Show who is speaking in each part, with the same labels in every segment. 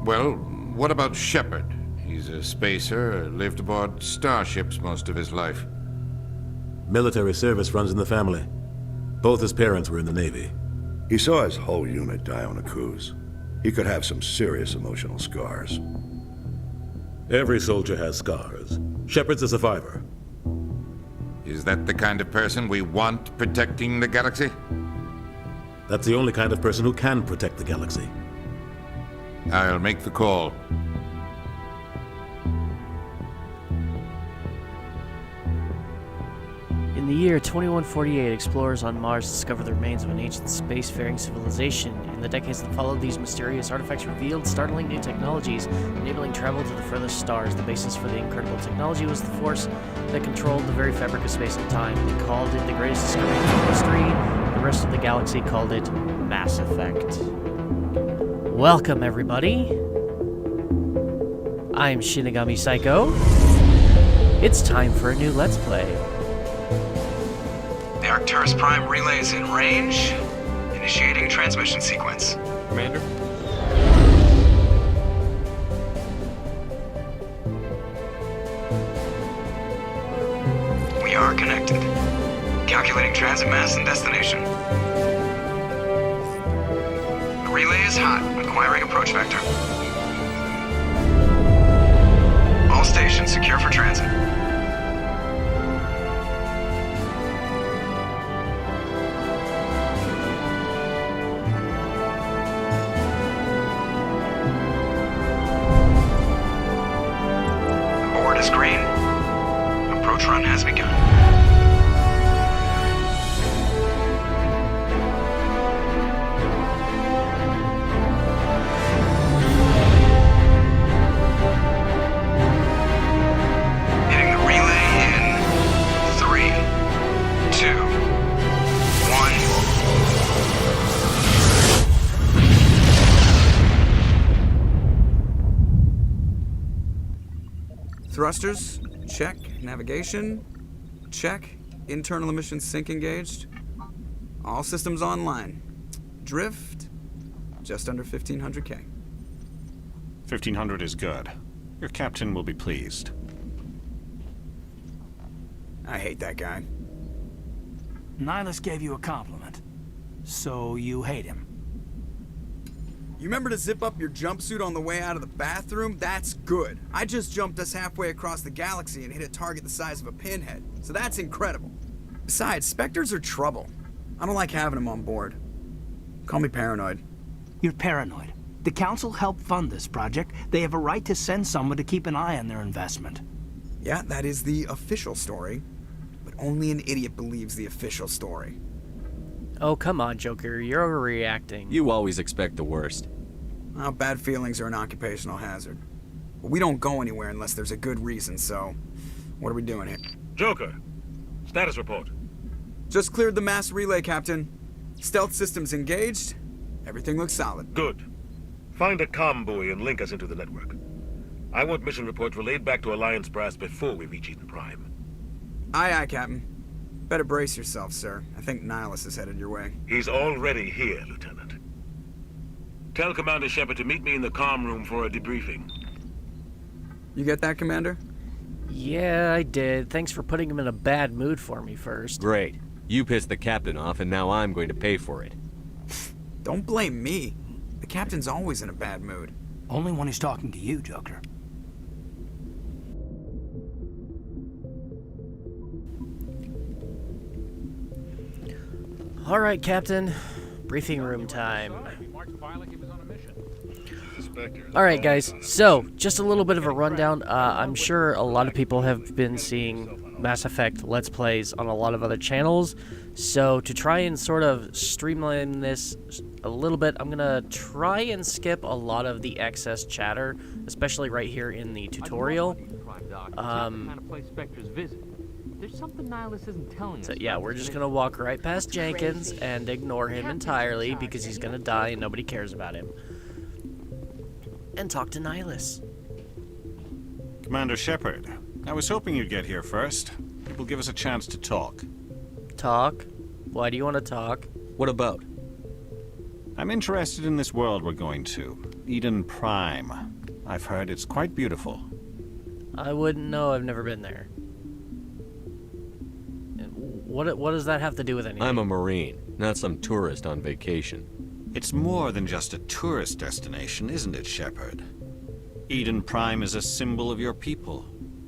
Speaker 1: Well, what about Shepard? He's a spacer, lived aboard starships most of his life.
Speaker 2: Military service runs in the family. Both his parents were in the Navy.
Speaker 3: He saw his whole unit die on a cruise. He could have some serious emotional scars.
Speaker 2: Every soldier has scars. Shepard's a survivor.
Speaker 1: Is that the kind of person we want protecting the galaxy?
Speaker 2: That's the only kind of person who can protect the galaxy.
Speaker 1: I'll make the call.
Speaker 4: In the year 2148, explorers on Mars discovered the remains of an ancient spacefaring civilization. In the decades that followed, these mysterious artifacts revealed startling new technologies, enabling travel to the furthest stars. The basis for the incredible technology was the force that controlled the very fabric of space and time. They called it the greatest discovery in history. The rest of the galaxy called it Mass Effect. Welcome, everybody. I'm Shinigami Psycho. It's time for a new Let's Play.
Speaker 5: The Arcturus Prime relay is in range. Initiating transmission sequence.
Speaker 6: Commander?
Speaker 5: We are connected. Calculating transit mass and destination. The relay is hot, acquiring approach vector. All stations secure for transit. The board is green. Approach run has begun. Hitting the relay in 3, 2, 1.
Speaker 6: Thrusters, check. Navigation, check. Internal emissions sync engaged. All systems online. Drift, just under 1500K.
Speaker 7: 1500 is good. Your captain will be pleased.
Speaker 6: I hate that guy.
Speaker 8: Nihilus gave you a compliment, so you hate him.
Speaker 6: You remember to zip up your jumpsuit on the way out of the bathroom? That's good. I just jumped us halfway across the galaxy and hit a target the size of a pinhead, so that's incredible. Besides, Spectres are trouble. I don't like having them on board. Call me paranoid.
Speaker 8: You're paranoid. The Council helped fund this project. They have a right to send someone to keep an eye on their investment.
Speaker 6: Yeah, that is the official story, but only an idiot believes the official story.
Speaker 4: Oh, come on, Joker. You're overreacting.
Speaker 9: You always expect the worst.
Speaker 6: Well, bad feelings are an occupational hazard. But we don't go anywhere unless there's a good reason, so what are we doing here?
Speaker 10: Joker, status report.
Speaker 6: Just cleared the mass relay, Captain. Stealth systems engaged. Everything looks solid.
Speaker 10: Good. Find a comm buoy and link us into the network. I want mission reports relayed back to Alliance brass before we reach Eden Prime.
Speaker 6: Aye, aye, Captain. Better brace yourself, sir. I think Nihilus is headed your way.
Speaker 10: He's already here, Lieutenant. Tell Commander Shepard to meet me in the comm room for a debriefing.
Speaker 6: You get that, Commander?
Speaker 4: Yeah, I did. Thanks for putting him in a bad mood for me first.
Speaker 9: Great. You pissed the captain off, and now I'm going to pay for it.
Speaker 6: Don't blame me. The Captain's always in a bad mood.
Speaker 8: Only when he's talking to you, Joker.
Speaker 4: All right, Captain. Briefing room time. All right, guys. So, just a little bit of a rundown. I'm sure a lot of people have been seeing Mass Effect Let's Plays on a lot of other channels. So, to try and sort of streamline this a little bit, I'm going to try and skip a lot of the excess chatter, especially right here in the tutorial.
Speaker 11: There's something Nihilus isn't telling us.
Speaker 4: So yeah, we're just gonna walk right past Jenkins and ignore him entirely because he's gonna die and nobody cares about him. And talk to Nihilus.
Speaker 7: Commander Shepard, I was hoping you'd get here first. It will give us a chance to talk.
Speaker 4: Talk? Why do you want to talk?
Speaker 9: What about?
Speaker 7: I'm interested in this world we're going to, Eden Prime. I've heard it's quite beautiful.
Speaker 4: I wouldn't know. I've never been there. What does that have to do with anything?
Speaker 9: I'm a Marine, not some tourist on vacation.
Speaker 7: It's more than just a tourist destination, isn't it, Shepard? Eden Prime is a symbol of your people.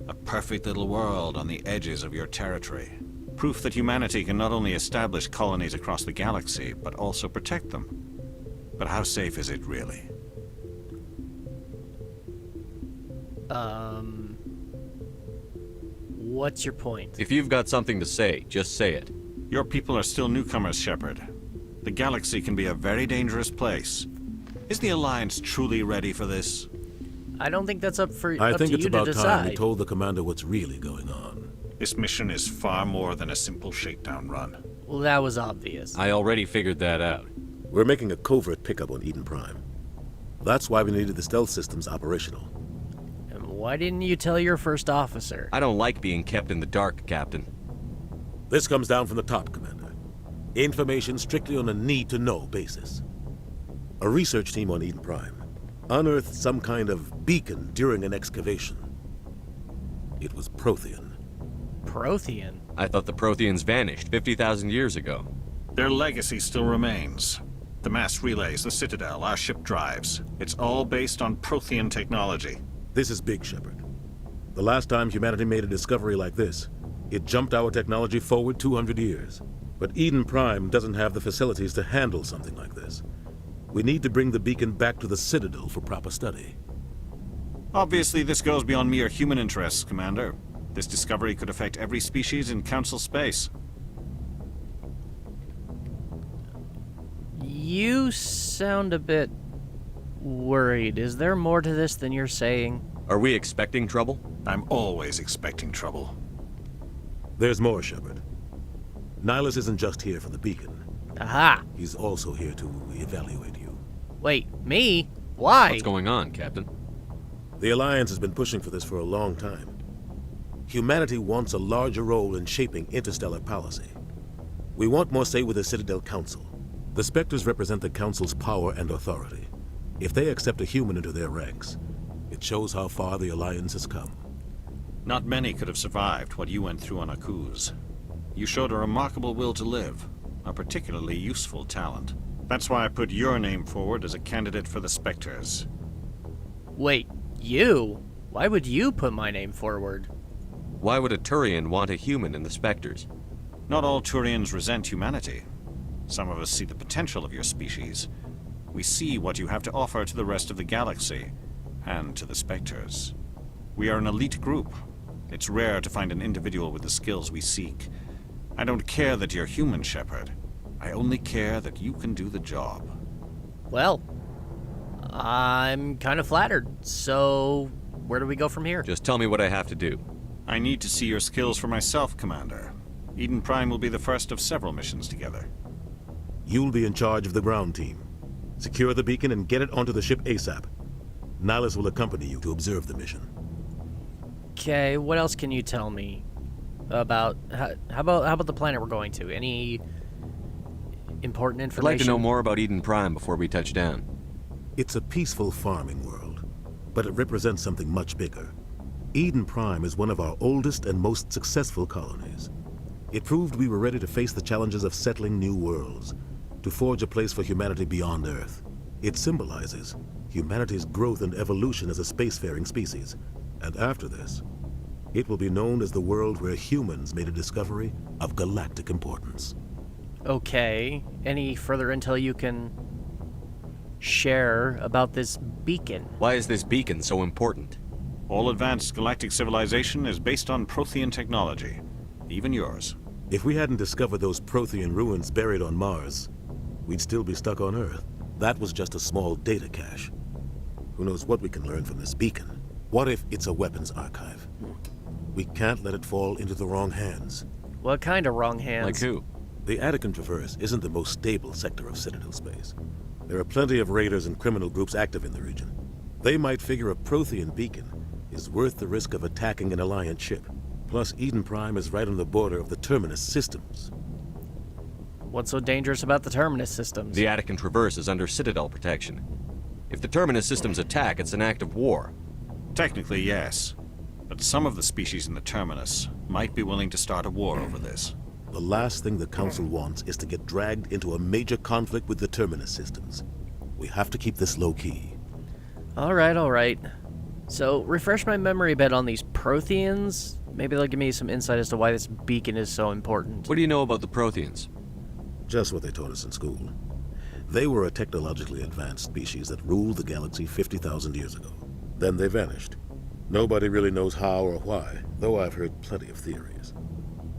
Speaker 7: A perfect little world on the edges of your territory. Proof that humanity can not only establish colonies across the galaxy, but also protect them. But how safe is it, really?
Speaker 4: What's your point?
Speaker 9: If you've got something to say, just say it.
Speaker 7: Your people are still newcomers, Shepard. The galaxy can be a very dangerous place. Is the Alliance truly ready for this?
Speaker 4: I don't think that's up for
Speaker 2: I
Speaker 4: up
Speaker 2: think
Speaker 4: to
Speaker 2: it's
Speaker 4: you to
Speaker 2: about
Speaker 4: decide.
Speaker 2: time we told the commander what's really going on.
Speaker 7: This mission is far more than a simple shakedown run.
Speaker 4: Well, that was obvious.
Speaker 9: I already figured that out.
Speaker 2: We're making a covert pickup on Eden Prime. That's why we needed the stealth systems operational.
Speaker 4: And why didn't you tell your first officer?
Speaker 9: I don't like being kept in the dark, Captain.
Speaker 2: This comes down from the top, Commander. Information strictly on a need-to-know basis. A research team on Eden Prime unearthed some kind of beacon during an excavation. It was Prothean.
Speaker 4: Prothean?
Speaker 9: I thought the Protheans vanished 50,000 years ago.
Speaker 7: Their legacy still remains. The mass relays, the Citadel, our ship drives. It's all based on Prothean technology.
Speaker 2: This is big, Shepard. The last time humanity made a discovery like this, it jumped our technology forward 200 years. But Eden Prime doesn't have the facilities to handle something like this. We need to bring the beacon back to the Citadel for proper study.
Speaker 7: Obviously, this goes beyond mere human interests, Commander. This discovery could affect every species in Council space.
Speaker 4: You sound a bit worried. Is there more to this than you're saying?
Speaker 9: Are we expecting trouble?
Speaker 7: I'm always expecting trouble.
Speaker 2: There's more, Shepard. Nihilus isn't just here for the beacon.
Speaker 4: Aha!
Speaker 2: He's also here to evaluate you.
Speaker 4: Wait, me? Why?
Speaker 9: What's going on, Captain?
Speaker 2: The Alliance has been pushing for this for a long time. Humanity wants a larger role in shaping interstellar policy. We want more say with the Citadel Council. The Spectres represent the Council's power and authority. If they accept a human into their ranks, it shows how far the Alliance has come.
Speaker 7: Not many could have survived what you went through on Akuz. You showed a remarkable will to live, a particularly useful talent. That's why I put your name forward as a candidate for the Spectres.
Speaker 4: Wait, you? Why would you put my name forward?
Speaker 9: Why would a Turian want a human in the Spectres?
Speaker 7: Not all Turians resent humanity. Some of us see the potential of your species. We see what you have to offer to the rest of the galaxy, and to the Spectres. We are an elite group. It's rare to find an individual with the skills we seek. I don't care that you're human, Shepard. I only care that you can do the job.
Speaker 4: Well, I'm kind of flattered. So, where do we go from here?
Speaker 9: Just tell me what I have to do.
Speaker 7: I need to see your skills for myself, Commander. Eden Prime will be the first of several missions together.
Speaker 2: You'll be in charge of the ground team. Secure the beacon and get it onto the ship ASAP. Nihilus will accompany you to observe the mission.
Speaker 4: Okay, what else can you tell me about how about the planet we're going to? Any important
Speaker 9: I'd
Speaker 4: information?
Speaker 9: like to know more about Eden Prime before we touch down.
Speaker 2: It's a peaceful farming world, but it represents something much bigger. Eden Prime is one of our oldest and most successful colonies. It proved we were ready to face the challenges of settling new worlds, to forge a place for humanity beyond Earth. It symbolizes humanity's growth and evolution as a spacefaring species. And after this, it will be known as the world where humans made a discovery of galactic importance.
Speaker 4: Okay, any further intel you can share about this beacon?
Speaker 9: Why is this beacon so important?
Speaker 7: All advanced galactic civilization is based on Prothean technology, even yours.
Speaker 2: If we hadn't discovered those Prothean ruins buried on Mars, we'd still be stuck on Earth. That was just a small data cache. Who knows what we can learn from this beacon? What if it's a weapons archive? We can't let it fall into the wrong hands.
Speaker 4: What kind of wrong hands?
Speaker 9: Like who?
Speaker 2: The Attican Traverse isn't the most stable sector of Citadel space. There are plenty of raiders and criminal groups active in the region. They might figure a Prothean beacon is worth the risk of attacking an Alliance ship. Plus, Eden Prime is right on the border of the Terminus systems.
Speaker 4: What's so dangerous about the Terminus systems?
Speaker 9: The Attic and Traverse is under Citadel protection. If the Terminus systems attack, it's an act of war.
Speaker 7: Technically, yes. But some of the species in the Terminus might be willing to start a war over this.
Speaker 2: The last thing the Council wants is to get dragged into a major conflict with the Terminus systems. We have to keep this low-key.
Speaker 4: All right. So, refresh my memory a bit on these Protheans. Maybe they'll give me some insight as to why this beacon is so important.
Speaker 9: What do you know about the Protheans?
Speaker 2: Just what they taught us in school. They were a technologically advanced species that ruled the galaxy 50,000 years ago. Then they vanished. Nobody really knows how or why, though I've heard plenty of theories.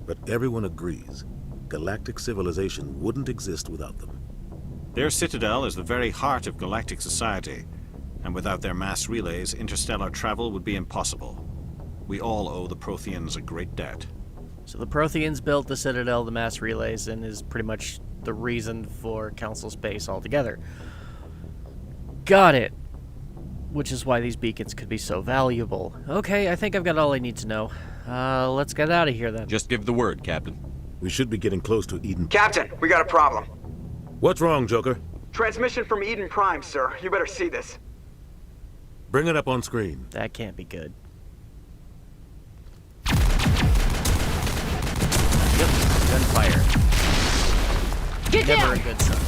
Speaker 2: But everyone agrees, galactic civilization wouldn't exist without them.
Speaker 7: Their citadel is the very heart of galactic society, and without their mass relays, interstellar travel would be impossible. We all owe the Protheans a great debt.
Speaker 4: So the Protheans built the Citadel, the mass relays, and is pretty much the reason for Council space altogether. Got it. Which is why these beacons could be so valuable. Okay, I think I've got all I need to know. Let's get out of here then.
Speaker 9: Just give the word, Captain.
Speaker 2: We should be getting close to Eden.
Speaker 5: Captain, we got a problem.
Speaker 2: What's wrong, Joker?
Speaker 6: Transmission from Eden Prime, sir. You better see this.
Speaker 2: Bring it up on screen.
Speaker 4: That can't be good. Yep, gunfire.
Speaker 12: Get
Speaker 4: Never
Speaker 12: down!
Speaker 4: a good sign.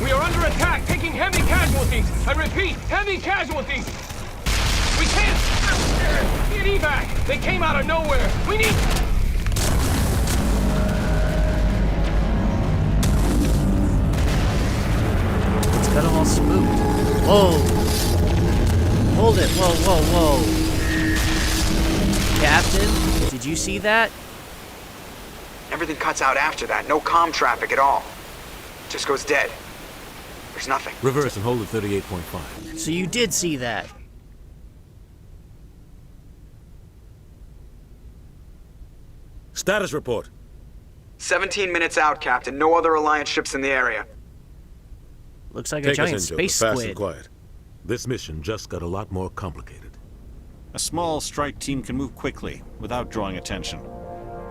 Speaker 12: We are under attack, taking heavy casualties. I repeat, heavy casualties. We can't get evac. They came out of nowhere. We need...
Speaker 4: It's got them all spooked. Whoa. Hold it. Whoa. Captain, did you see that?
Speaker 5: Everything cuts out after that. No comm traffic at all. Just goes dead. There's nothing.
Speaker 2: Reverse and hold at 38.5.
Speaker 4: So you did see that.
Speaker 2: Status report.
Speaker 5: 17 minutes out, Captain. No other Alliance ships in the area.
Speaker 4: Looks like a
Speaker 2: Take
Speaker 4: giant
Speaker 2: us in,
Speaker 4: space
Speaker 2: Joker, fast
Speaker 4: squid.
Speaker 2: and quiet. This mission just got a lot more complicated.
Speaker 7: A small strike team can move quickly, without drawing attention.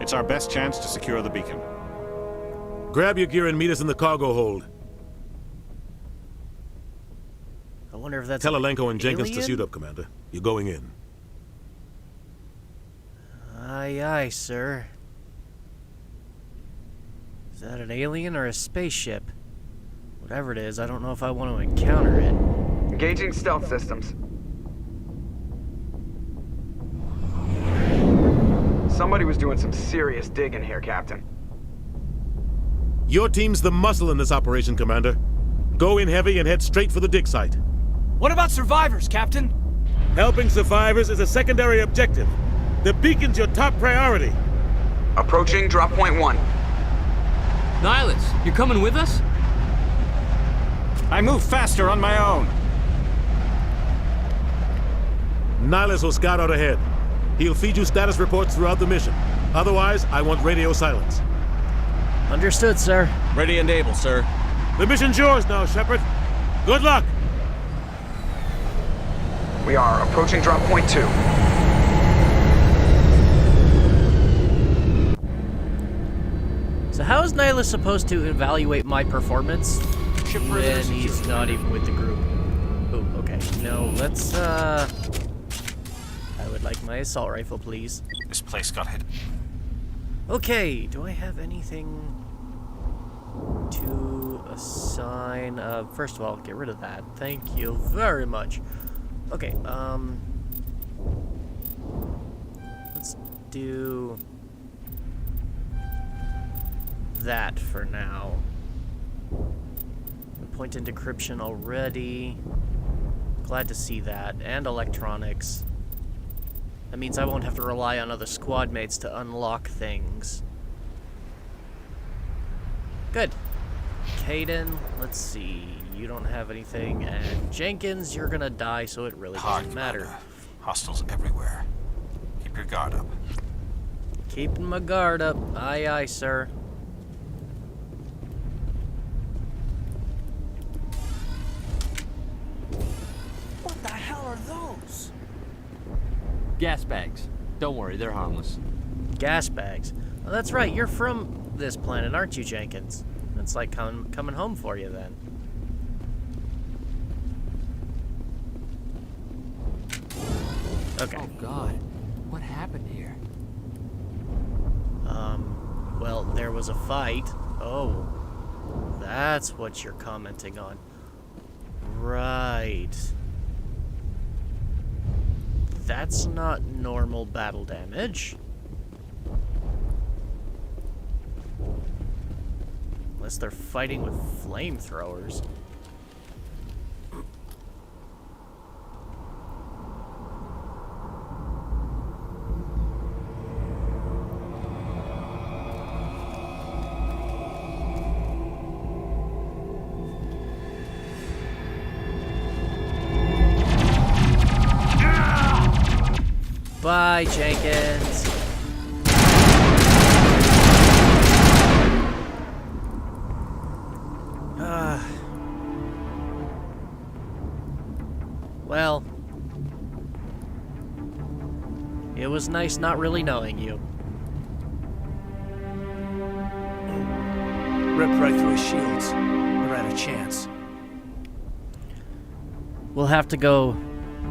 Speaker 7: It's our best chance to secure the beacon.
Speaker 2: Grab your gear and meet us in the cargo hold.
Speaker 4: I wonder if that's
Speaker 2: Tell
Speaker 4: an
Speaker 2: Alenko and Jenkins to
Speaker 4: alien?
Speaker 2: suit up, Commander. You're going in.
Speaker 4: Aye, sir. Is that an alien or a spaceship? Whatever it is, I don't know if I want to encounter it.
Speaker 5: Engaging stealth systems. Somebody was doing some serious digging here, Captain.
Speaker 2: Your team's the muscle in this operation, Commander. Go in heavy and head straight for the dig site.
Speaker 8: What about survivors, Captain?
Speaker 2: Helping survivors is a secondary objective. The beacon's your top priority.
Speaker 5: Approaching drop point 1.
Speaker 11: Nihilus, you coming with us?
Speaker 7: I move faster on my own.
Speaker 2: Nihilus will scout out ahead. He'll feed you status reports throughout the mission. Otherwise, I want radio silence.
Speaker 4: Understood, sir.
Speaker 9: Ready and able, sir.
Speaker 2: The mission's yours now, Shepard. Good luck!
Speaker 5: We are approaching drop point 2.
Speaker 4: So how is Nihilus supposed to evaluate my performance when he's not even with the group? Oh, okay. No, let's, I would like my assault rifle, please.
Speaker 7: This place got hit.
Speaker 4: Okay, do I have anything to assign? First of all, get rid of that. Thank you very much. Okay, let's do that for now. Point and decryption already. Glad to see that. And electronics. That means I won't have to rely on other squad mates to unlock things. Good. Caden, let's see. You don't have anything. And Jenkins, you're gonna die, so it really doesn't matter.
Speaker 7: Hostiles everywhere. Keep your guard up.
Speaker 4: Keeping my guard up. Aye, aye, sir.
Speaker 6: those?
Speaker 11: Gas bags. Don't worry, they're harmless.
Speaker 4: Gas bags. Oh, that's right, you're from this planet, aren't you, Jenkins? It's like coming home for you then. Okay.
Speaker 11: Oh God, what happened here?
Speaker 4: Well, there was a fight. Oh, that's what you're commenting on. Right. That's not normal battle damage. Unless they're fighting with flamethrowers. Bye, Jenkins. Well, it was nice not really knowing you.
Speaker 8: Ripped right through his shields. Never had a chance.
Speaker 4: We'll have to go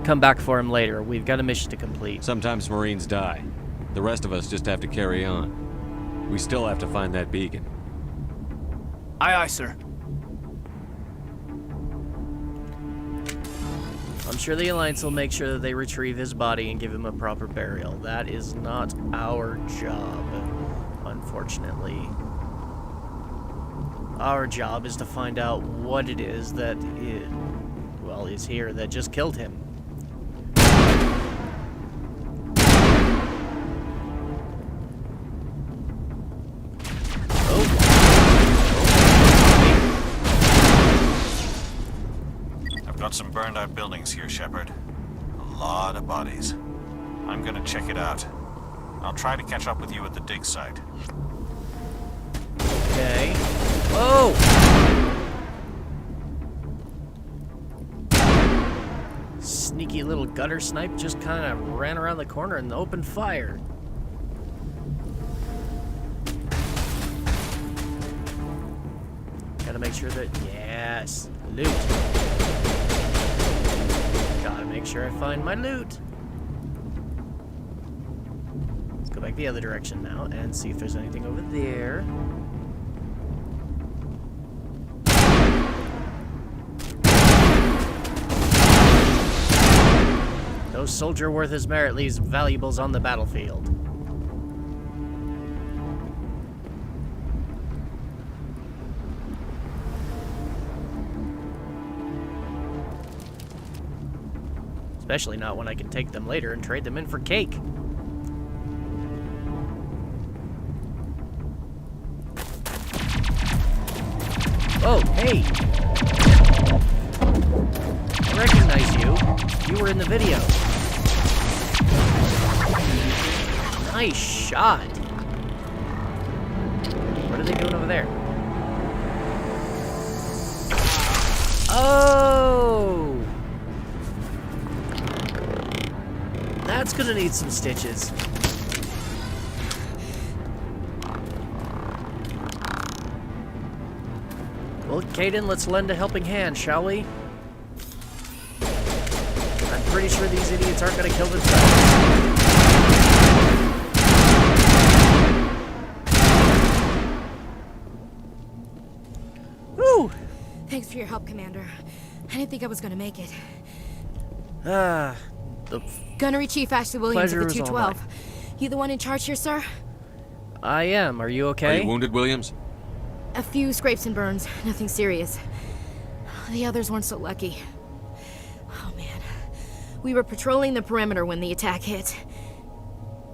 Speaker 4: come back for him later. We've got a mission to complete.
Speaker 9: Sometimes Marines die. The rest of us just have to carry on. We still have to find that beacon.
Speaker 8: Aye, aye, sir.
Speaker 4: I'm sure the Alliance will make sure that they retrieve his body and give him a proper burial. That is not our job, unfortunately. Our job is to find out what it is that is here that just killed him.
Speaker 7: I've got some burned out buildings here, Shepard. A lot of bodies. I'm gonna check it out. I'll try to catch up with you at the dig site.
Speaker 4: Okay. Whoa! Sneaky little gutter snipe just kind of ran around the corner and opened fire. Gotta make sure that, yes, loot. Gotta make sure I find my loot. Let's go back the other direction now and see if there's anything over there. No soldier worth his merit leaves valuables on the battlefield. Especially not when I can take them later and trade them in for cake. Oh, hey! I recognize you. You were in the video. Nice shot. What are they doing over there? Oh! That's gonna need some stitches. Well, Caden, let's lend a helping hand, shall we? I'm pretty sure these idiots aren't gonna kill themselves. Woo!
Speaker 13: Thanks for your help, Commander. I didn't think I was gonna make it.
Speaker 4: The
Speaker 13: Gunnery Chief Ashley Williams of the
Speaker 4: pleasure is all
Speaker 13: 212. You the one in charge here, sir?
Speaker 4: I am. Are you okay?
Speaker 9: Are you wounded, Williams?
Speaker 13: A few scrapes and burns, nothing serious. The others weren't so lucky. Oh man. We were patrolling the perimeter when the attack hit.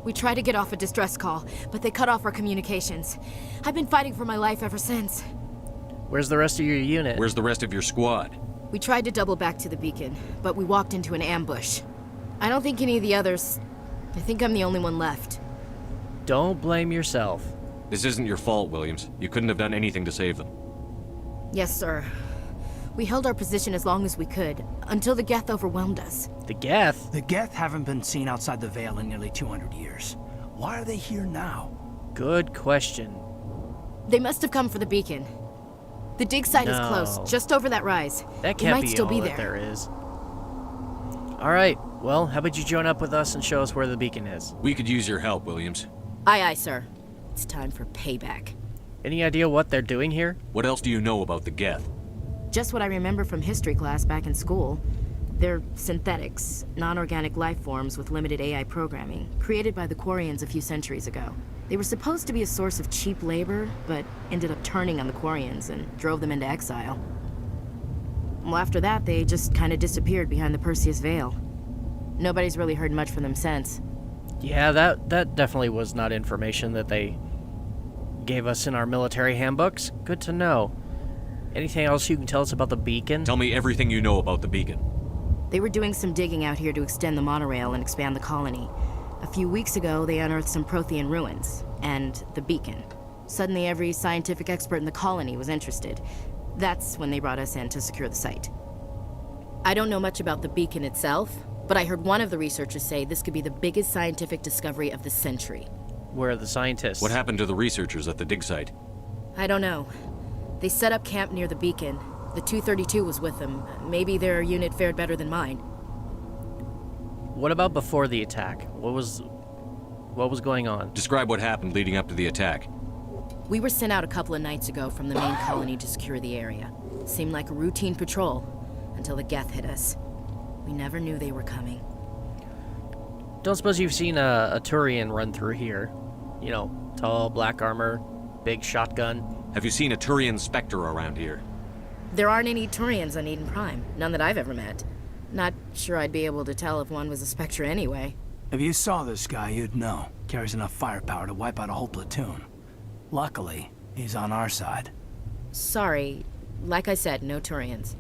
Speaker 13: We tried to get off a distress call, but they cut off our communications. I've been fighting for my life ever since.
Speaker 4: Where's the rest of your unit?
Speaker 9: Where's the rest of your squad?
Speaker 13: We tried to double back to the beacon, but we walked into an ambush. I don't think any of the others... I think I'm the only one left.
Speaker 4: Don't blame yourself.
Speaker 9: This isn't your fault, Williams. You couldn't have done anything to save them.
Speaker 13: Yes, sir. We held our position as long as we could. until the Geth overwhelmed us.
Speaker 4: The Geth?
Speaker 8: The Geth haven't been seen outside the Veil in nearly 200 years. Why are they here now?
Speaker 4: Good question.
Speaker 13: They must have come for the beacon. The dig site is close, just over that rise.
Speaker 4: That
Speaker 13: They
Speaker 4: can't
Speaker 13: might
Speaker 4: be
Speaker 13: still
Speaker 4: all
Speaker 13: be
Speaker 4: that
Speaker 13: there.
Speaker 4: there is. Alright, well, how about you join up with us and show us where the beacon is?
Speaker 9: We could use your help, Williams.
Speaker 13: Aye, aye, sir. It's time for payback.
Speaker 4: Any idea what they're doing here?
Speaker 9: What else do you know about the Geth?
Speaker 13: Just what I remember from history class back in school. They're synthetics, non-organic life forms with limited AI programming, created by the Quarians a few centuries ago. They were supposed to be a source of cheap labor, but ended up turning on the Quarians and drove them into exile. Well, after that, they just kind of disappeared behind the Perseus Veil. Nobody's really heard much from them since.
Speaker 4: Yeah, that definitely was not information that they gave us in our military handbooks. Good to know. Anything else you can tell us about the beacon?
Speaker 9: Tell me everything you know about the beacon.
Speaker 13: They were doing some digging out here to extend the monorail and expand the colony. A few weeks ago, they unearthed some Prothean ruins, and the beacon. Suddenly, every scientific expert in the colony was interested. That's when they brought us in to secure the site. I don't know much about the beacon itself, but I heard one of the researchers say this could be the biggest scientific discovery of the century.
Speaker 4: Where are the scientists?
Speaker 9: What happened to the researchers at the dig site?
Speaker 13: I don't know. They set up camp near the beacon. The 232 was with them. Maybe their unit fared better than mine.
Speaker 4: What about before the attack? What was going on?
Speaker 9: Describe what happened leading up to the attack.
Speaker 13: We were sent out a couple of nights ago from the main colony to secure the area. Seemed like a routine patrol until the Geth hit us. We never knew they were coming.
Speaker 4: Don't suppose you've seen a Turian run through here? You know, tall, black armor, big shotgun.
Speaker 9: Have you seen a Turian Spectre around here?
Speaker 13: There aren't any Turians on Eden Prime. None that I've ever met. Not sure I'd be able to tell if one was a Spectre anyway.
Speaker 8: If you saw this guy, you'd know. Carries enough firepower to wipe out a whole platoon. Luckily, he's on our side.
Speaker 13: Sorry. Like I said, no Turians.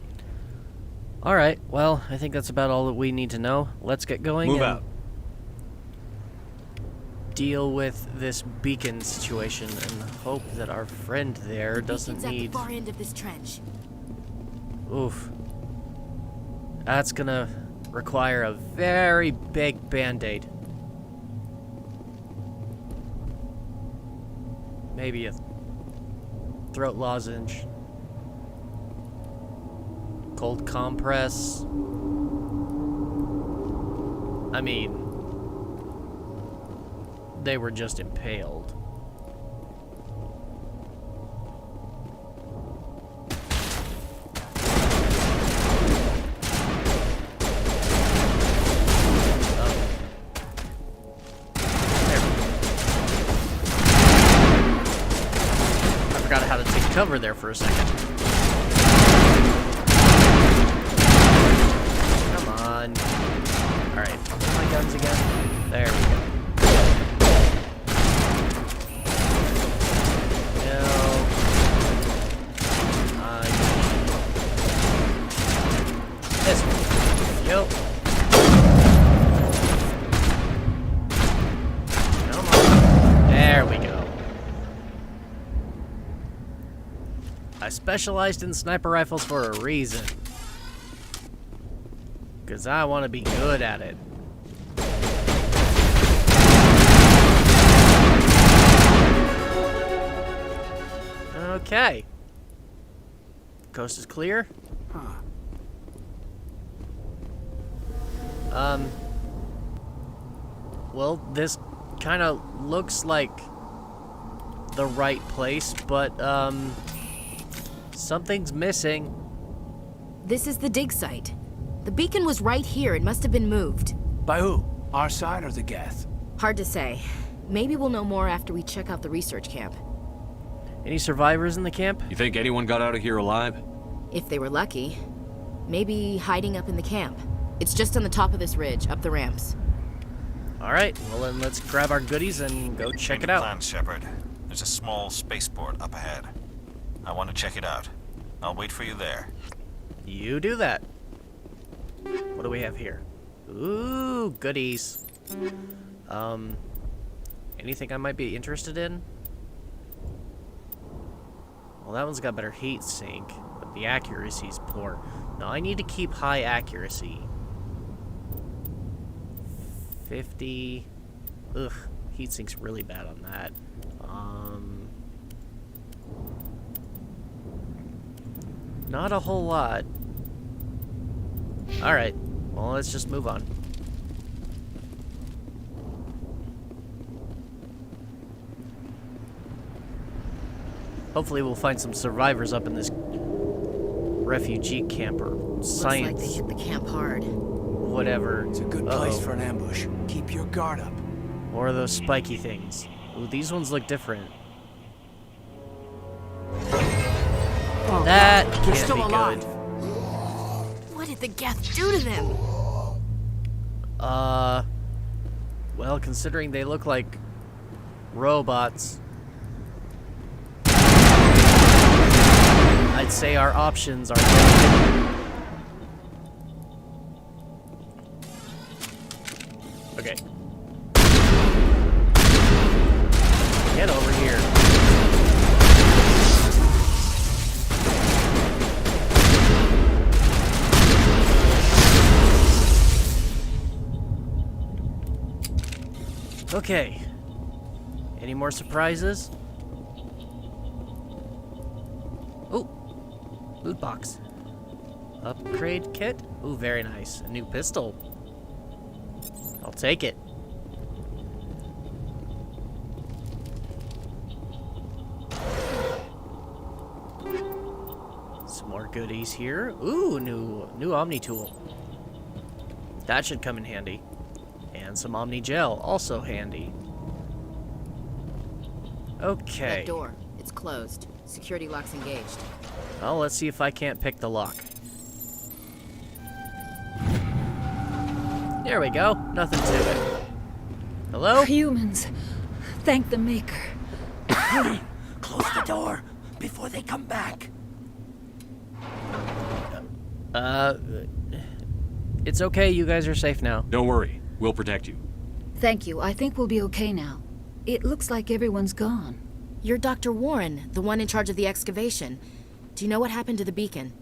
Speaker 4: Alright, well, I think that's about all that we need to know. Let's get going.
Speaker 9: Move out.
Speaker 4: Deal with this beacon situation and hope that our friend there doesn't need...
Speaker 13: at the far end of this trench.
Speaker 4: Oof. That's gonna require a very big band-aid. Maybe a throat lozenge. Cold compress. I mean, they were just impaled. Forgot how to take cover there for a second. Come on. Alright, where are my guns again? There we go. No. This one. Yo. Come on. There we go. I specialized in sniper rifles for a reason. Because I want to be good at it. Okay. Coast is clear. Well, this kind of looks like the right place, but, something's missing.
Speaker 13: This is the dig site. The beacon was right here. It must have been moved.
Speaker 8: By who? Our side or the Geth?
Speaker 13: Hard to say. Maybe we'll know more after we check out the research camp.
Speaker 4: Any survivors in the camp?
Speaker 9: You think anyone got out of here alive?
Speaker 13: If they were lucky. Maybe hiding up in the camp. It's just on the top of this ridge, up the ramps.
Speaker 4: Alright, well then let's grab our goodies and go check it out.
Speaker 7: Plan, Shepard. There's a small spaceport up ahead. I want to check it out. I'll wait for you there.
Speaker 4: You do that. What do we have here? Ooh, goodies. Anything I might be interested in? Well, that one's got better heat sink, but the accuracy's poor. No, I need to keep high accuracy. 50. Ugh, heatsink's really bad on that. Not a whole lot. Alright, well, let's just move on. Hopefully we'll find some survivors up in this refugee camper.
Speaker 13: Looks like they hit the camp hard.
Speaker 4: Whatever.
Speaker 8: It's a good place for an ambush. Keep your guard up.
Speaker 4: Or those spiky things. Ooh, these ones look different.
Speaker 8: Oh,
Speaker 4: that
Speaker 8: God,
Speaker 4: can't
Speaker 8: they're still
Speaker 4: be
Speaker 8: alive.
Speaker 4: good.
Speaker 13: What did the Geth do to them?
Speaker 4: Well, considering they look like robots, I'd say our options are limited. Okay. Get over here. Okay. Any more surprises? Oh, loot box. Upgrade kit? Ooh, very nice. A new pistol. I'll take it. Some more goodies here. Ooh, new Omni tool. That should come in handy. And some Omni gel, also handy. Okay.
Speaker 13: That door, it's closed. Security lock's engaged.
Speaker 4: Well, let's see if I can't pick the lock. There we go. Nothing to it. Hello?
Speaker 14: Humans. Thank the Maker.
Speaker 8: Hurry! Close the door before they come back.
Speaker 4: It's okay. You guys are safe now.
Speaker 9: Don't worry. We'll protect you.
Speaker 14: Thank you. I think we'll be okay now. It looks like everyone's gone.
Speaker 13: You're Dr. Warren, the one in charge of the excavation. Do you know what happened to the beacon?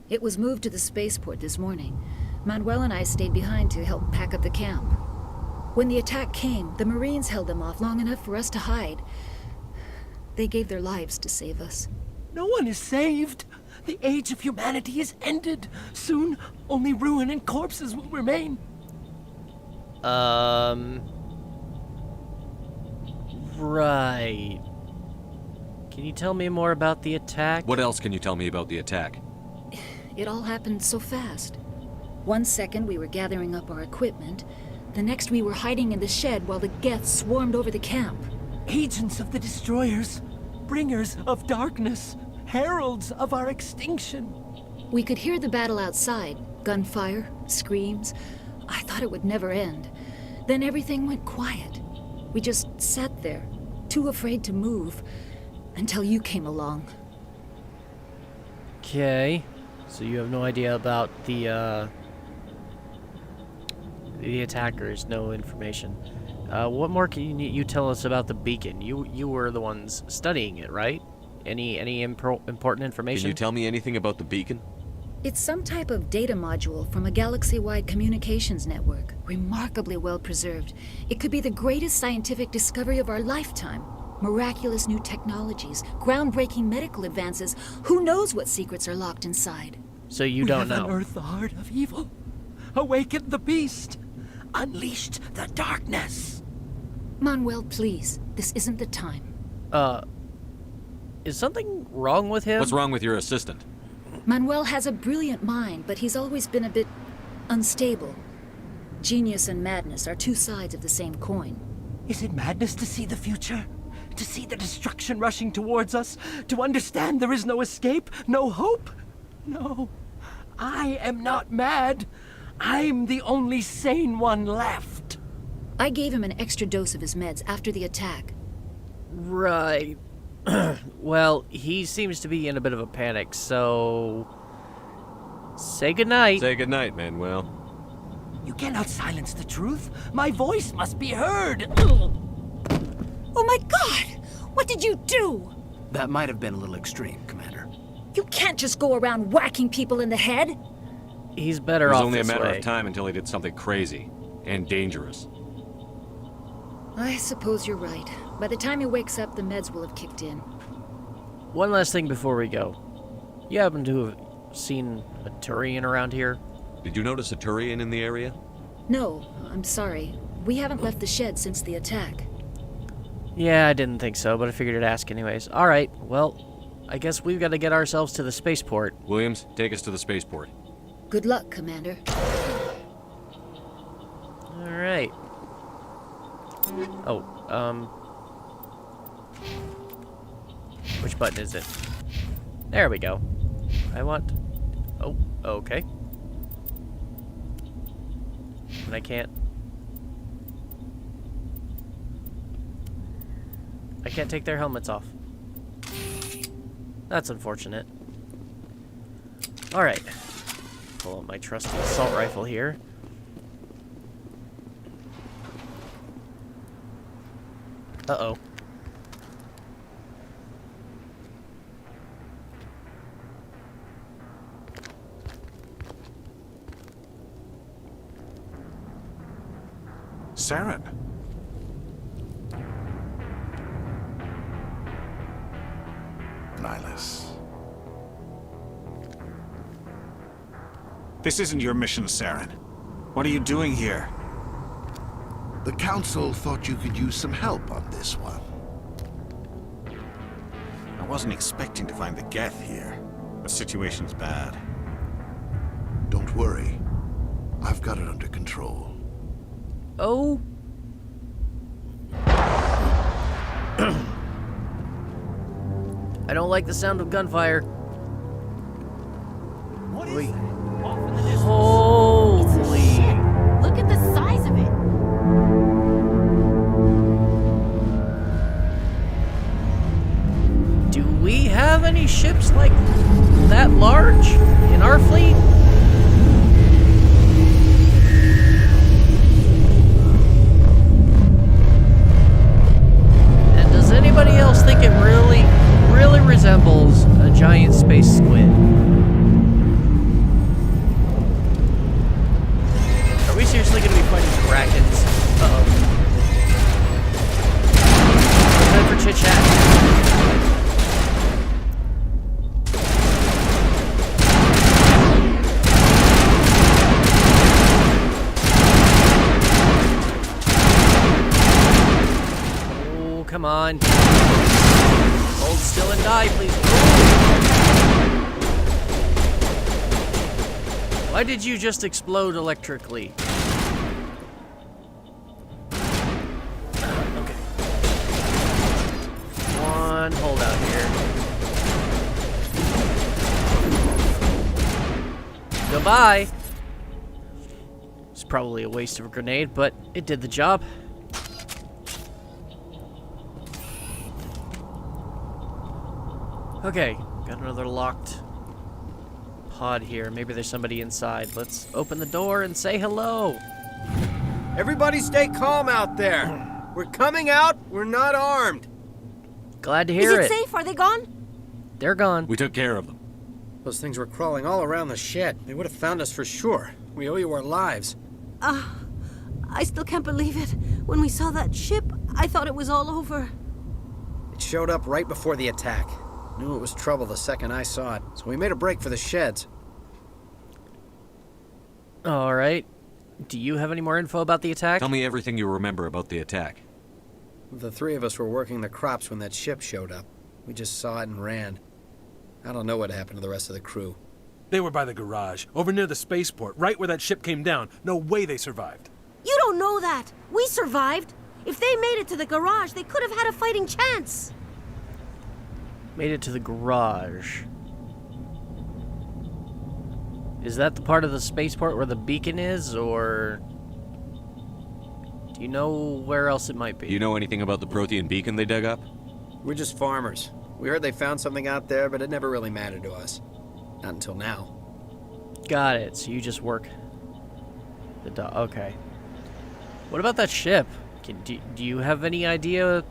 Speaker 14: It was moved to the spaceport this morning. Manuel and I stayed behind to help pack up the camp. When the attack came, the Marines held them off long enough for us to hide. They gave their lives to save us.
Speaker 8: No one is saved. The age of humanity is ended. Soon, only ruin and corpses will remain.
Speaker 4: Right. Can you tell me more about the attack?
Speaker 9: What else can you tell me about the attack?
Speaker 14: It all happened so fast. 1 second we were gathering up our equipment. The next we were hiding in the shed while the Geth swarmed over the camp.
Speaker 8: Agents of the destroyers. Bringers of darkness. Heralds of our extinction.
Speaker 14: We could hear the battle outside. Gunfire, screams. I thought it would never end. Then everything went quiet. We just sat there, too afraid to move, until you came along.
Speaker 4: Okay. So you have no idea about the attackers, no information. What more can you tell us about the beacon? You were the ones studying it, right? Any important information?
Speaker 9: Can you tell me anything about the beacon?
Speaker 14: It's some type of data module from a galaxy-wide communications network. Remarkably well preserved. It could be the greatest scientific discovery of our lifetime. Miraculous new technologies, groundbreaking medical advances. Who knows what secrets are locked inside?
Speaker 4: So you don't know.
Speaker 8: We have unearthed the heart of evil. Awakened the beast. Unleashed the darkness.
Speaker 14: Manuel, please. This isn't the time.
Speaker 4: Is something wrong with him?
Speaker 9: What's wrong with your assistant?
Speaker 14: Manuel has a brilliant mind, but he's always been a bit unstable. Genius and madness are two sides of the same coin.
Speaker 8: Is it madness to see the future? To see the destruction rushing towards us? To understand there is no escape? No hope? No. I am not mad. I'm the only sane one left.
Speaker 14: I gave him an extra dose of his meds after the attack.
Speaker 4: Right. Well, he seems to be in a bit of a panic, so... Say goodnight.
Speaker 9: Say goodnight, Manuel.
Speaker 8: You cannot silence the truth. My voice must be heard.
Speaker 14: Oh my God! What did you do?
Speaker 8: That might have been a little extreme, Commander.
Speaker 14: You can't just go around whacking people in the head.
Speaker 4: He's better
Speaker 9: It was
Speaker 4: off
Speaker 9: only a
Speaker 4: this
Speaker 9: matter
Speaker 4: way.
Speaker 9: of time until he did something crazy and dangerous.
Speaker 14: I suppose you're right. By the time he wakes up, the meds will have kicked in.
Speaker 4: One last thing before we go. You happen to have seen a Turian around here?
Speaker 9: Did you notice a Turian in the area?
Speaker 14: No, I'm sorry. We haven't left the shed since the attack.
Speaker 4: Yeah, I didn't think so, but I figured I'd ask anyways. Alright, well, I guess we've got to get ourselves to the spaceport.
Speaker 9: Williams, take us to the spaceport.
Speaker 14: Good luck, Commander.
Speaker 4: Alright. Oh, which button is it? There we go. I want... Oh, okay. And I can't... I can't take their helmets off. That's unfortunate. Alright. Pull out my trusty assault rifle here. Uh-oh.
Speaker 15: Saren. Nihilus.
Speaker 16: This isn't your mission, Saren. What are you doing here?
Speaker 17: The Council thought you could use some help on this one.
Speaker 16: I wasn't expecting to find the Geth here. The situation's bad.
Speaker 17: Don't worry. I've got it under control.
Speaker 4: Oh. I don't like the sound of gunfire.
Speaker 13: What
Speaker 4: is
Speaker 13: that?
Speaker 4: Holy.
Speaker 13: Look at the size of it.
Speaker 4: Do we have any ships like that large in our fleet? And does anybody else think it really resembles a giant space squid? Are we seriously going to be fighting krakens? Uh-oh. Time for chit-chat. Oh, come on. Hold still and die, please. Why did you just explode electrically? Okay. One holdout here. Goodbye. It's probably a waste of a grenade, but it did the job. Okay, got another locked pod here. Maybe there's somebody inside. Let's open the door and say hello.
Speaker 18: Everybody stay calm out there. We're coming out. We're not armed.
Speaker 4: Glad to hear it.
Speaker 13: Is it safe? Are they gone?
Speaker 4: They're gone.
Speaker 9: We took care of them.
Speaker 18: Those things were crawling all around the shed. They would have found us for sure. We owe you our lives.
Speaker 13: I still can't believe it. When we saw that ship, I thought it was all over.
Speaker 18: It showed up right before the attack. Knew it was trouble the second I saw it, so we made a break for the sheds.
Speaker 4: All right. Do you have any more info about the attack?
Speaker 9: Tell me everything you remember about the attack.
Speaker 18: The three of us were working the crops when that ship showed up. We just saw it and ran. I don't know what happened to the rest of the crew.
Speaker 19: They were by the garage, over near the spaceport, right where that ship came down. No way they survived.
Speaker 13: You don't know that. We survived. If they made it to the garage, they could have had a fighting chance.
Speaker 4: Made it to the garage. Is that the part of the spaceport where the beacon is, or... Do you know where else it might be?
Speaker 9: You know anything about the Prothean beacon they dug up?
Speaker 18: We're just farmers. We heard they found something out there, but it never really mattered to us. Not until now.
Speaker 4: Got it. So you just work the okay. What about that ship? Do you have any idea?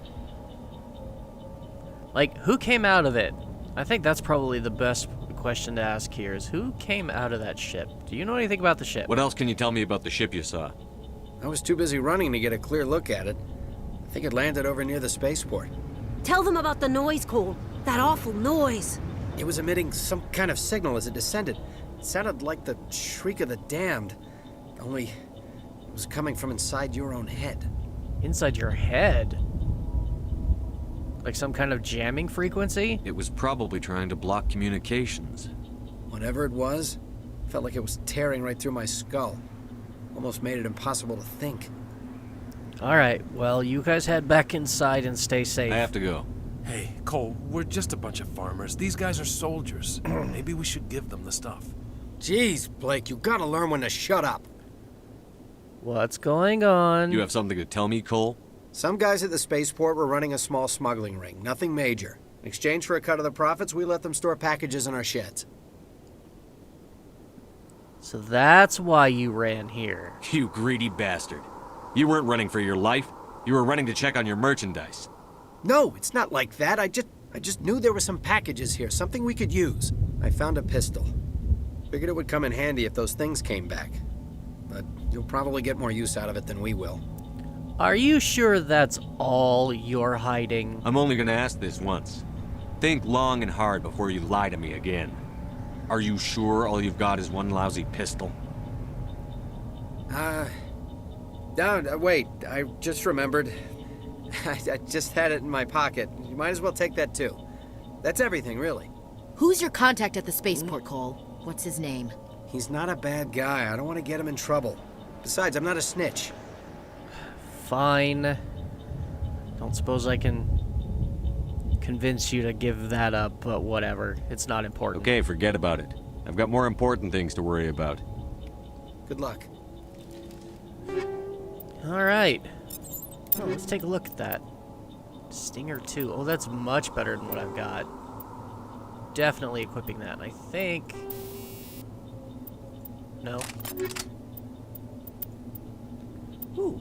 Speaker 4: Like, who came out of it? I think that's probably the best question to ask here is who came out of that ship? Do you know anything about the ship?
Speaker 9: What else can you tell me about the ship you saw?
Speaker 18: I was too busy running to get a clear look at it. I think it landed over near the spaceport.
Speaker 15: Tell them about the noise, Cole. That awful noise.
Speaker 18: It was emitting some kind of signal as it descended. It sounded like the shriek of the damned, only it was coming from inside your own head.
Speaker 4: Inside your head? Like some kind of jamming frequency?
Speaker 9: It was probably trying to block communications.
Speaker 18: Whatever it was, felt like it was tearing right through my skull. Almost made it impossible to think.
Speaker 4: Alright, well, you guys head back inside and stay safe.
Speaker 9: I have to go.
Speaker 19: Hey, Cole, we're just a bunch of farmers. These guys are soldiers. Maybe we should give them the stuff.
Speaker 18: Jeez, Blake, you gotta learn when to shut up.
Speaker 4: What's going on?
Speaker 9: You have something to tell me, Cole?
Speaker 18: Some guys at the spaceport were running a small smuggling ring, nothing major. In exchange for a cut of the profits, we let them store packages in our sheds.
Speaker 4: So that's why you ran here.
Speaker 9: You greedy bastard. You weren't running for your life. You were running to check on your merchandise.
Speaker 18: No, it's not like that. I just knew there were some packages here, something we could use. I found a pistol. Figured it would come in handy if those things came back. But you'll probably get more use out of it than we will.
Speaker 4: Are you sure that's all you're hiding?
Speaker 9: I'm only gonna ask this once. Think long and hard before you lie to me again. Are you sure all you've got is one lousy pistol?
Speaker 18: No, wait, I just remembered. I just had it in my pocket. You might as well take that too. That's everything, really.
Speaker 13: Who's your contact at the spaceport, Cole? What's his name?
Speaker 18: He's not a bad guy. I don't want to get him in trouble. Besides, I'm not a snitch.
Speaker 4: Fine. Don't suppose I can convince you to give that up, but whatever. It's not important.
Speaker 9: Okay, forget about it. I've got more important things to worry about.
Speaker 18: Good luck.
Speaker 4: Alright. Oh, let's take a look at that. Stinger 2. Oh, that's much better than what I've got. Definitely equipping that. I think... No. Ooh.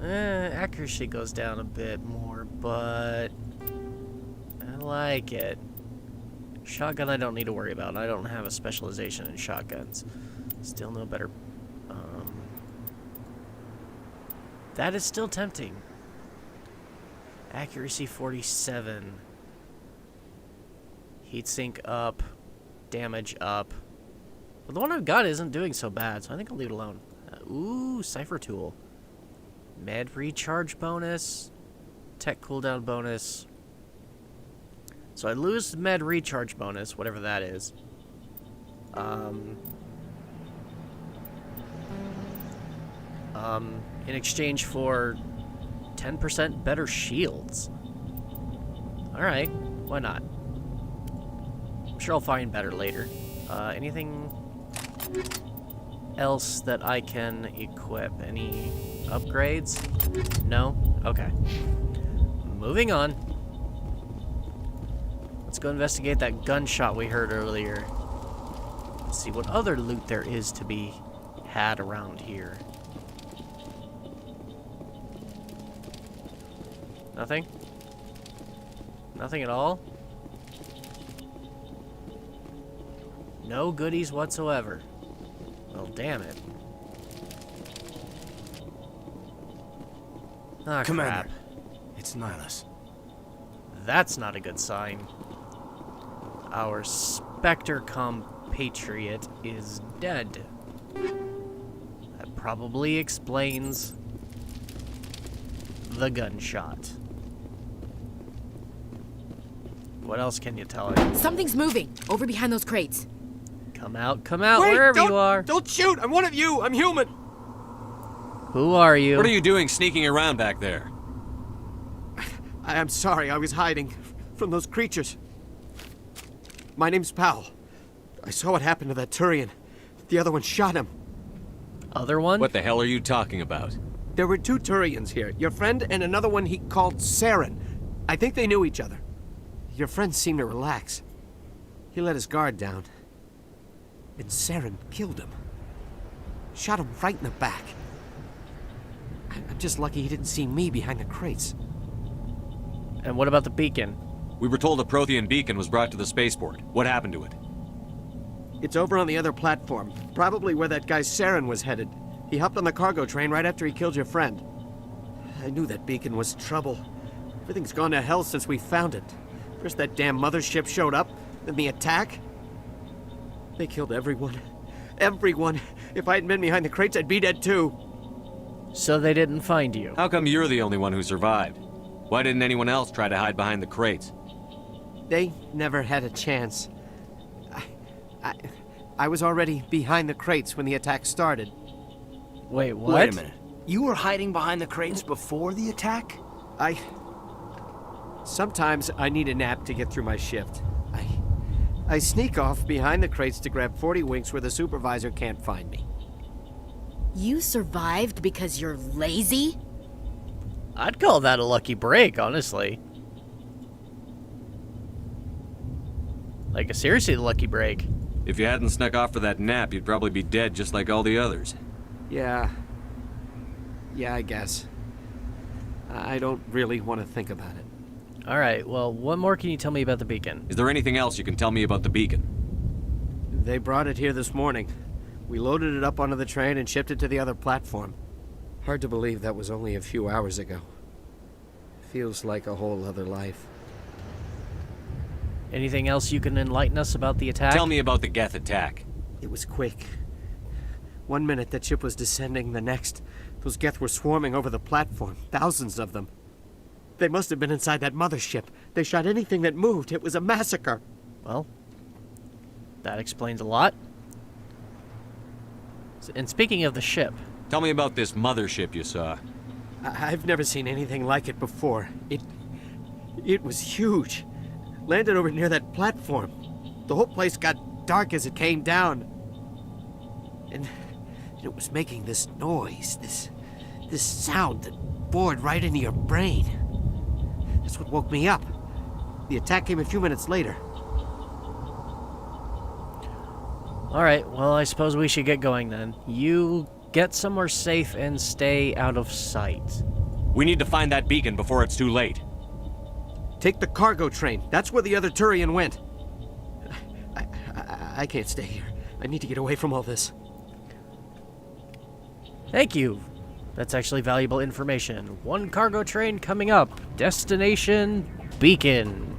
Speaker 4: Accuracy goes down a bit more, but... I like it. Shotgun I don't need to worry about. I don't have a specialization in shotguns. Still no better... That is still tempting. Accuracy 47. Heatsink up. Damage up. But the one I've got isn't doing so bad, so I think I'll leave it alone. Ooh, Cipher Tool. Med recharge bonus. Tech cooldown bonus. So I lose the med recharge bonus, whatever that is. In exchange for 10% better shields. Alright, why not? I'm sure I'll find better later. Anything else that I can equip? Any upgrades? No? Okay. Moving on. Let's go investigate that gunshot we heard earlier. Let's see what other loot there is to be had around here. Nothing? Nothing at all? No goodies whatsoever. Well, damn it. Ah,
Speaker 8: Commander,
Speaker 4: crap.
Speaker 8: it's Nihilus.
Speaker 4: That's not a good sign. Our Spectre compatriot is dead. That probably explains the gunshot. What else can you tell us?
Speaker 13: Something's moving over behind those crates.
Speaker 4: Come out,
Speaker 8: Wait,
Speaker 4: wherever you are.
Speaker 8: Don't shoot! I'm one of you! I'm human!
Speaker 4: Who are you?
Speaker 9: What are you doing sneaking around back there?
Speaker 8: I'm sorry, I was hiding from those creatures. My name's Powell. I saw what happened to that Turian. The other one shot him.
Speaker 4: Other one?
Speaker 9: What the hell are you talking about?
Speaker 8: There were two Turians here. Your friend and another one he called Saren. I think they knew each other. Your friend seemed to relax. He let his guard down. And Saren killed him. Shot him right in the back. I'm just lucky he didn't see me behind the crates.
Speaker 4: And what about the beacon?
Speaker 9: We were told a Prothean beacon was brought to the spaceport. What happened to it?
Speaker 8: It's over on the other platform. Probably where that guy Saren was headed. He hopped on the cargo train right after he killed your friend. I knew that beacon was trouble. Everything's gone to hell since we found it. First that damn mothership showed up, then the attack. They killed everyone. Everyone. If I hadn't been behind the crates, I'd be dead too.
Speaker 4: So they didn't find you?
Speaker 9: How come you're the only one who survived? Why didn't anyone else try to hide behind the crates?
Speaker 8: They never had a chance. I was already behind the crates when the attack started.
Speaker 4: Wait, what?
Speaker 18: Wait a minute. You were hiding behind the crates before the attack?
Speaker 8: Sometimes I need a nap to get through my shift. I sneak off behind the crates to grab 40 winks where the supervisor can't find me.
Speaker 13: You survived because you're lazy?
Speaker 4: I'd call that a lucky break, honestly. Like a seriously lucky break.
Speaker 9: If you hadn't snuck off for that nap, you'd probably be dead just like all the others.
Speaker 8: Yeah, I guess. I don't really want to think about it.
Speaker 4: Alright, well, what more can you tell me about the beacon?
Speaker 9: Is there anything else you can tell me about the beacon?
Speaker 8: They brought it here this morning. We loaded it up onto the train and shipped it to the other platform. Hard to believe that was only a few hours ago. Feels like a whole other life.
Speaker 4: Anything else you can enlighten us about the attack?
Speaker 9: Tell me about the Geth attack.
Speaker 8: It was quick. 1 minute that ship was descending, the next, those Geth were swarming over the platform, thousands of them. They must have been inside that mothership. They shot anything that moved. It was a massacre.
Speaker 4: Well, that explains a lot. And speaking of the ship...
Speaker 9: Tell me about this mothership you saw.
Speaker 8: I've never seen anything like it before. It was huge. Landed over near that platform. The whole place got dark as it came down. And it was making this noise, this sound that bored right into your brain. That's what woke me up. The attack came a few minutes later.
Speaker 4: Alright, well, I suppose we should get going then. You get somewhere safe and stay out of sight.
Speaker 9: We need to find that beacon before it's too late.
Speaker 8: Take the cargo train. That's where the other Turian went. I can't stay here. I need to get away from all this.
Speaker 4: Thank you. That's actually valuable information. One cargo train coming up. Destination Beacon.